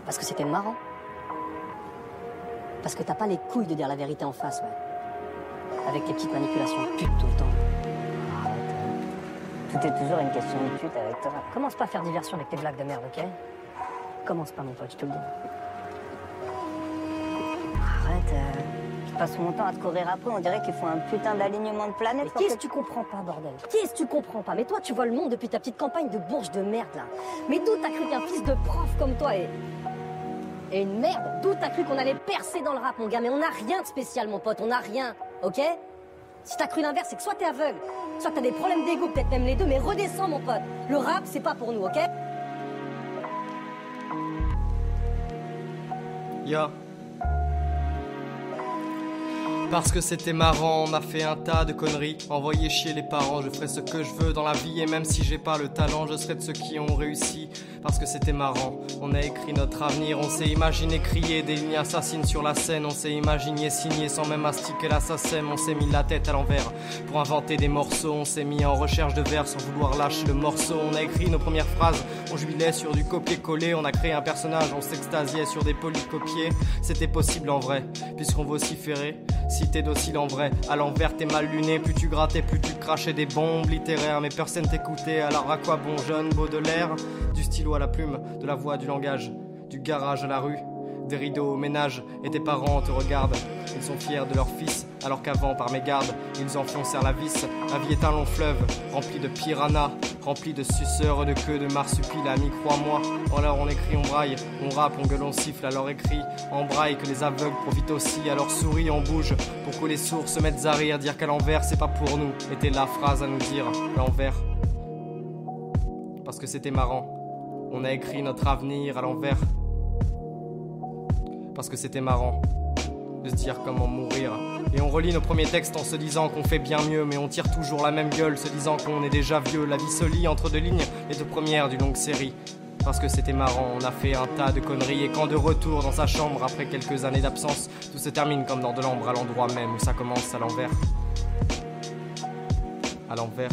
Parce que c'était marrant. Parce que t'as pas les couilles de dire la vérité en face, ouais. Avec tes petites manipulations de pute tout le temps. Tout est toujours une question de pute avec toi. Commence pas à faire diversion avec tes blagues de merde, ok? Commence pas, mon pote, je te le dis. Arrête, je passe mon temps à te courir après, on dirait qu'il faut un putain d'alignement de planètes. Mais qu'est-ce que tu comprends pas, bordel? Qu'est-ce que tu comprends pas? Mais toi, tu vois le monde depuis ta petite campagne de bourge de merde, là. Mais d'où t'as cru qu'un fils de prof comme toi et une merde, d'où t'as cru qu'on allait percer dans le rap, mon gars? Mais on n'a rien de spécial, mon pote, on n'a rien, ok? Si t'as cru l'inverse, c'est que soit t'es aveugle, soit t'as des problèmes d'ego, peut-être même les deux, mais redescends, mon pote. Le rap, c'est pas pour nous, ok? Ya. Parce que c'était marrant, on a fait un tas de conneries. Envoyer chier les parents, je ferai ce que je veux dans la vie. Et même si j'ai pas le talent, je serai de ceux qui ont réussi. Parce que c'était marrant, on a écrit notre avenir. On s'est imaginé crier des lignes assassines sur la scène. On s'est imaginé signer sans même astiquer l'assassin. On s'est mis la tête à l'envers pour inventer des morceaux. On s'est mis en recherche de vers sans vouloir lâcher le morceau. On a écrit nos premières phrases, on jubilait sur du copier-coller. On a créé un personnage, on s'extasiait sur des polycopiés. C'était possible en vrai, puisqu'on vociférait. Si t'es docile en vrai, à l'envers t'es mal luné. Plus tu grattais, plus tu crachais des bombes littéraires. Mais personne t'écoutait, alors à quoi bon jeune Baudelaire? Du stylo à la plume, de la voix, du langage, du garage à la rue, des rideaux au ménage. Et tes parents te regardent, ils sont fiers de leur fils. Alors qu'avant par mégarde, ils enfoncèrent la vis. La vie est un long fleuve, rempli de piranhas, rempli de suceurs de queue de marsupilami, crois-moi. Alors on écrit, on braille, on rappe, on gueule, on siffle. Alors écrit en braille que les aveugles profitent aussi. Alors souris, on bouge pour que les sourds se mettent à rire. Dire qu'à l'envers c'est pas pour nous, était la phrase à nous dire. À l'envers, parce que c'était marrant. On a écrit notre avenir à l'envers. Parce que c'était marrant de se dire comment mourir. Et on relit nos premiers textes en se disant qu'on fait bien mieux. Mais on tire toujours la même gueule, se disant qu'on est déjà vieux. La vie se lit entre deux lignes, les deux premières d'une longue série. Parce que c'était marrant, on a fait un tas de conneries. Et quand de retour dans sa chambre, après quelques années d'absence, tout se termine comme dans de l'ambre, à l'endroit même où ça commence, à l'envers. À l'envers.